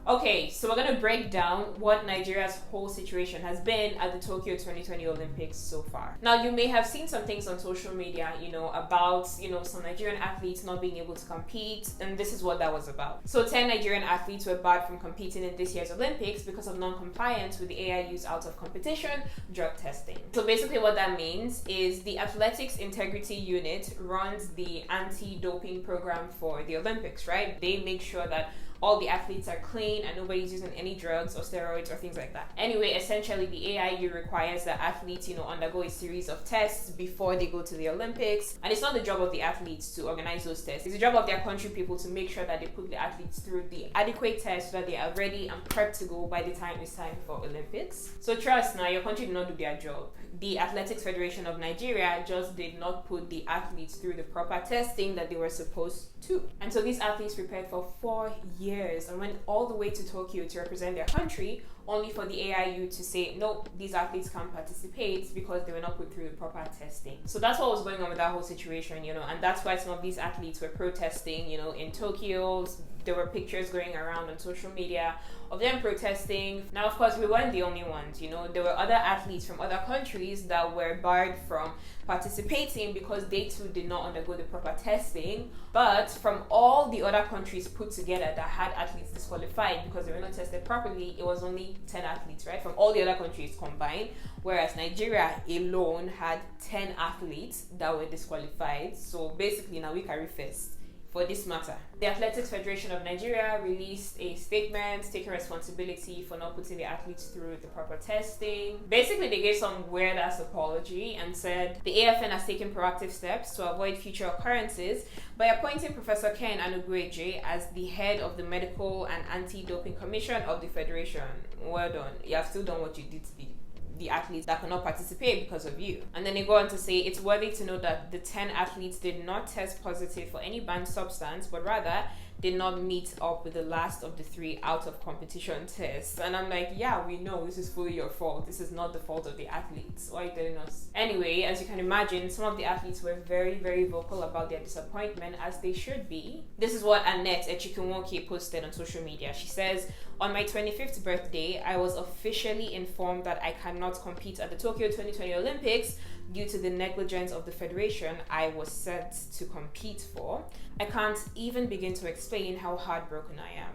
Okay, so we're going to break down what Nigeria's whole situation has been at the Tokyo 2020 Olympics so far. Now, you may have seen some things on social media, about, some Nigerian athletes not being able to compete, and this is what that was about. So 10 Nigerian athletes were barred from competing in this year's Olympics because of non-compliance with the AIU's out of competition drug testing. So basically what that means is the Athletics Integrity Unit runs the anti-doping program for the Olympics, right? They make sure that all the athletes are clean and nobody's using any drugs or steroids or things like that. Anyway, essentially the AIU requires that athletes, undergo a series of tests before they go to the Olympics. And it's not the job of the athletes to organize those tests. It's the job of their country people to make sure that they put the athletes through the adequate tests so that they are ready and prepped to go by the time it's time for Olympics. So trust now, your country did not do their job. The Athletics Federation of Nigeria just did not put the athletes through the proper testing that they were supposed to. And so these athletes prepared for 4 years and went all the way to Tokyo to represent their country, only for the AIU to say, no, these athletes can't participate because they were not put through the proper testing. So that's what was going on with that whole situation, and that's why some of these athletes were protesting, in Tokyo. There were pictures going around on social media of them protesting. Now, of course, we weren't the only ones, there were other athletes from other countries that were barred from participating because they too did not undergo the proper testing. But from all the other countries put together that had athletes disqualified because they were not tested properly, it was only 10 athletes, right? From all the other countries combined, whereas Nigeria alone had 10 athletes that were disqualified. So basically, now we carry first for this matter. The Athletics Federation of Nigeria released a statement taking responsibility for not putting the athletes through the proper testing. Basically, they gave some weird-ass apology and said the AFN has taken proactive steps to avoid future occurrences by appointing Professor Ken Anugueje as the head of the Medical and Anti-Doping Commission of the Federation. Well done. You have still done what you did to the athletes that cannot participate because of you. And then they go on to say it's worthy to note that the 10 athletes did not test positive for any banned substance, but rather did not meet up with the last of the 3 out of competition tests. And I'm like, yeah, we know this is fully your fault. This is not the fault of the athletes. Why are you telling us? Anyway, as you can imagine, some of the athletes were very, very vocal about their disappointment, as they should be. This is what Annette Echikunwoke posted on social media. She says, on my 25th birthday, I was officially informed that I cannot compete at the Tokyo 2020 Olympics due to the negligence of the federation I was set to compete for. I can't even begin to explain how heartbroken I am.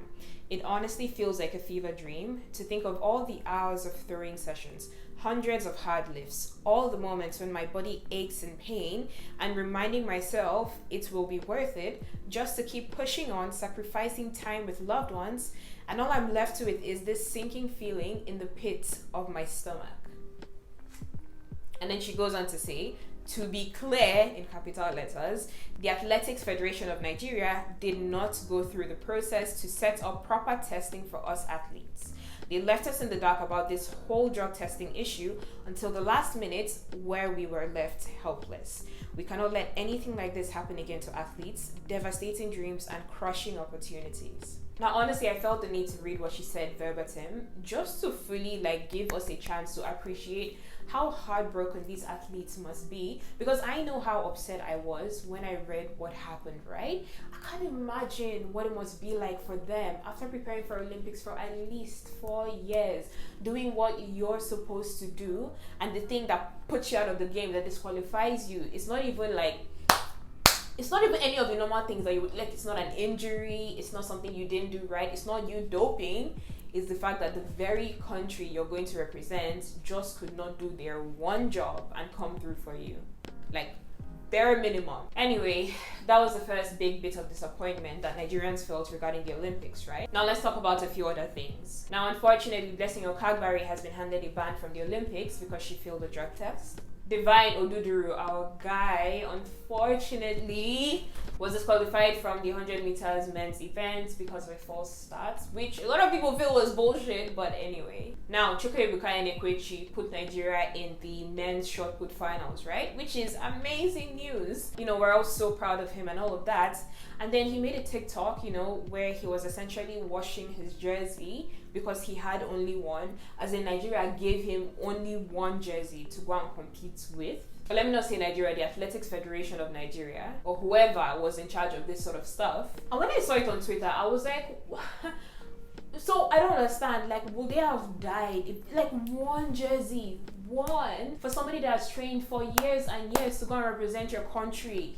It honestly feels like a fever dream to think of all the hours of throwing sessions, hundreds of hard lifts, all the moments when my body aches in pain, and reminding myself it will be worth it just to keep pushing on, sacrificing time with loved ones, and all I'm left with is this sinking feeling in the pit of my stomach. And then she goes on to say, to be clear, in capital letters, the Athletics Federation of Nigeria did not go through the process to set up proper testing for us athletes. They left us in the dark about this whole drug testing issue until the last minute, where we were left helpless. We cannot let anything like this happen again to athletes, devastating dreams and crushing opportunities. Now, honestly, I felt the need to read what she said verbatim, just to fully give us a chance to appreciate how heartbroken these athletes must be, because I know how upset I was when I read what happened, right? I can't imagine what it must be like for them after preparing for Olympics for at least 4 years, doing what you're supposed to do, and the thing that puts you out of the game, that disqualifies you, it's not even any of the normal things that you would it's not an injury, it's not something you didn't do right, it's not you doping. Is the fact that the very country you're going to represent just could not do their one job and come through for you. Bare minimum. Anyway, that was the first big bit of disappointment that Nigerians felt regarding the Olympics, right? Now let's talk about a few other things. Now, unfortunately, Blessing Okagbari has been handed a ban from the Olympics because she failed the drug test. Divine Oduduru, our guy, unfortunately was disqualified from the 100 meters men's event because of a false start, which a lot of people feel was bullshit, but anyway. Now, Chukwuebuka Enekwechi put Nigeria in the men's shot put finals, right? Which is amazing news. We're all so proud of him and all of that. And then he made a TikTok, where he was essentially washing his jersey because he had only one, as in Nigeria gave him only one jersey to go and compete with. But let me not say Nigeria, the Athletics Federation of Nigeria, or whoever was in charge of this sort of stuff. And when I saw it on Twitter, I was like, So I don't understand. Like, would they have died if, like, one jersey, one for somebody that's trained for years and years to go and represent your country?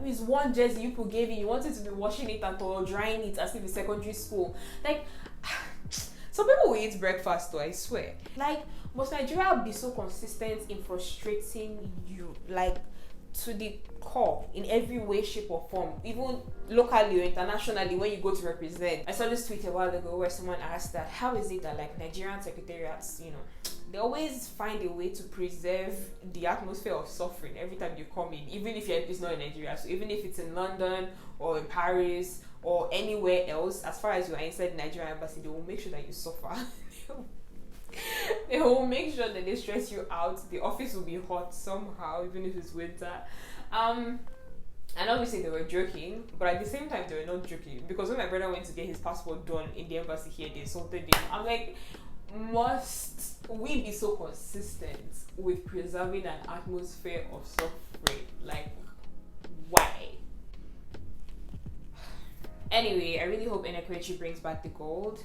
It's one jersey you people gave you. You wanted to be washing it and or drying it as if it's secondary school. Like, some people will eat breakfast though, I swear. Like, must Nigeria be so consistent in frustrating you, like, to the core in every way, shape, or form, even locally or internationally when you go to represent? I saw this tweet a while ago where someone asked that how is it that, like, Nigerian secretariats, you know, they always find a way to preserve the atmosphere of suffering every time you come in, even if it's not in Nigeria. So even if it's in London or in Paris or anywhere else, as far as you are inside the Nigerian embassy, they will make sure that you suffer. They will make sure that they stress you out. The office will be hot somehow, even if it's winter. And obviously they were joking, but at the same time they were not joking, because when my brother went to get his passport done in the embassy here, they insulted him. I'm like, must we be so consistent with preserving an atmosphere of suffering? Like, why? Anyway, I really hope Enekwerichi brings back the gold.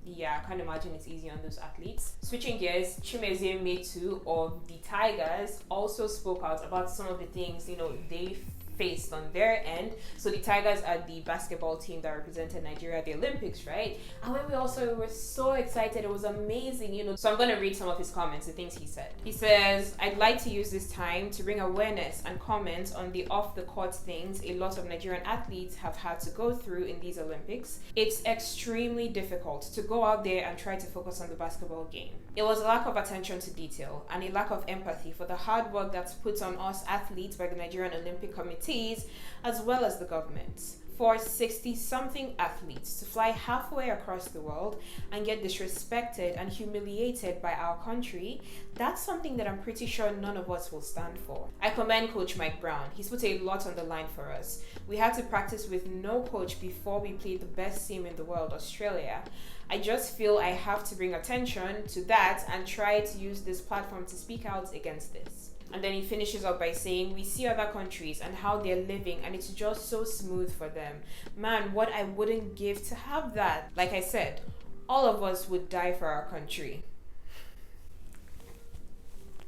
Yeah, I can't imagine it's easy on those athletes. Switching gears, Chimezie Metu of the Tigers also spoke out about some of the things, you know, they faced on their end. So the Tigers are the basketball team that represented Nigeria at the Olympics, right? And when we were so excited, it was amazing, you know. So I'm going to read some of his comments, the things he said. He says, I'd like to use this time to bring awareness and comment on the off-the-court things a lot of Nigerian athletes have had to go through in these Olympics. It's extremely difficult to go out there and try to focus on the basketball game. It was a lack of attention to detail and a lack of empathy for the hard work that's put on us athletes by the Nigerian Olympic Committees as well as the government. For 60-something athletes to fly halfway across the world and get disrespected and humiliated by our country, that's something that I'm pretty sure none of us will stand for. I commend Coach Mike Brown. He's put a lot on the line for us. We had to practice with no coach before we played the best team in the world, Australia. I just feel I have to bring attention to that and try to use this platform to speak out against this. And then he finishes up by saying, we see other countries and how they're living and it's just so smooth for them. Man, what I wouldn't give to have that. Like I said, all of us would die for our country.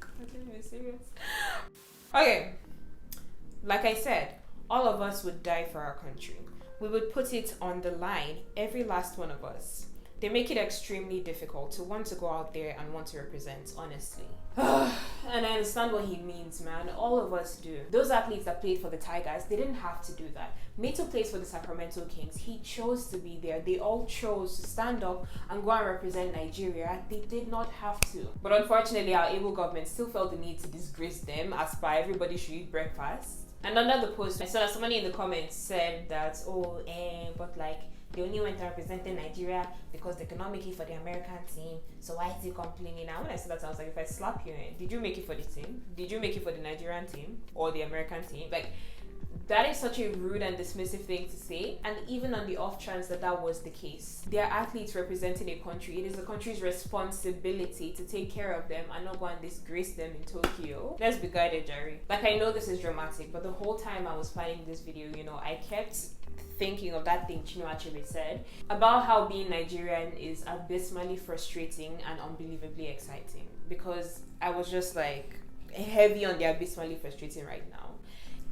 Are you serious? Okay. Like I said, all of us would die for our country. We would put it on the line, every last one of us. They make it extremely difficult to want to go out there and want to represent, honestly. And I understand what he means, man. All of us do. Those athletes that played for the Tigers, they didn't have to do that. Meto plays for the Sacramento Kings. He chose to be there. They all chose to stand up and go and represent Nigeria. They did not have to. But unfortunately, our able government still felt the need to disgrace them, as per everybody should eat breakfast. And under the post, I saw that somebody in the comments said that, but like, they only went and represented Nigeria because they could not make it for the American team. So why is he complaining? And when I said that, I was like, if I slap you, did you make it for the team? Did you make it for the Nigerian team or the American team? Like, that is such a rude and dismissive thing to say. And even on the off chance that that was the case, they are athletes representing a country. It is the country's responsibility to take care of them and not go and disgrace them in Tokyo. Let's be guided, Jerry. Like, I know this is dramatic, but the whole time I was planning this video, you know, I kept thinking of that thing Chinua Achebe said about how being Nigerian is abysmally frustrating and unbelievably exciting, because I was just like heavy on the abysmally frustrating right now.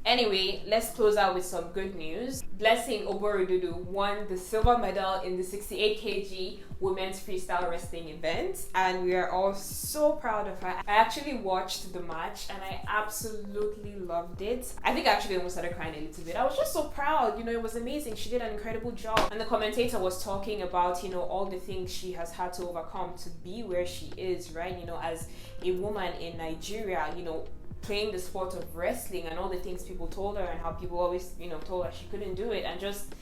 Anyway, let's close out with some good news. Blessing Oborodudu won the silver medal in the 68 kg women's freestyle wrestling event, and we are all so proud of her. I actually watched the match and I absolutely loved it. I think I actually almost started crying a little bit. I was just so proud, you know, it was amazing. She did an incredible job. And the commentator was talking about, you know, all the things she has had to overcome to be where she is, right? You know, as a woman in Nigeria, you know, playing the sport of wrestling and all the things people told her and how people always, you know, told her she couldn't do it, and just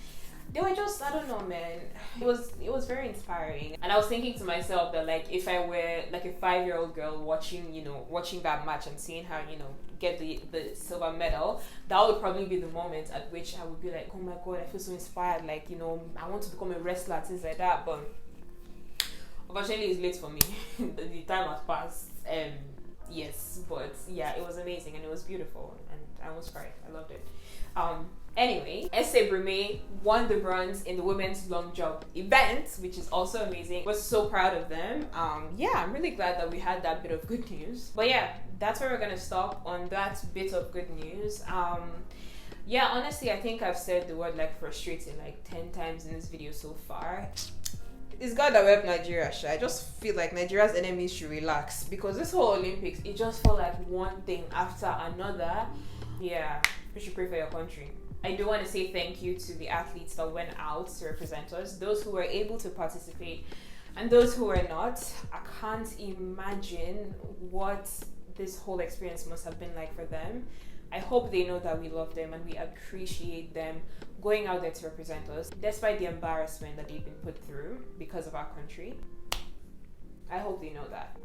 they were just, I don't know, man. It was very inspiring. And I was thinking to myself that, like, if I were like a 5-year-old girl watching that match and seeing her, you know, get the silver medal, that would probably be the moment at which I would be like, oh my god, I feel so inspired, like, you know, I want to become a wrestler, things like that. But unfortunately it's late for me. The time has passed. Yes, but yeah, it was amazing and it was beautiful and I almost cried. I loved it. Anyway, Essay Brume won the bronze in the women's long jump event, which is also amazing. Was so proud of them. Yeah, I'm really glad that we had that bit of good news. But yeah, that's where we're gonna stop on that bit of good news. Yeah, honestly, I think I've said the word like frustrating like 10 times in this video so far. It's God that help Nigeria. I just feel like Nigeria's enemies should relax, because this whole Olympics, it just felt like one thing after another. Yeah, we should pray for your country. I do want to say thank you to the athletes that went out to represent us, those who were able to participate and those who were not. I can't imagine what this whole experience must have been like for them. I hope they know that we love them and we appreciate them going out there to represent us, despite the embarrassment that they've been put through because of our country. I hope they know that.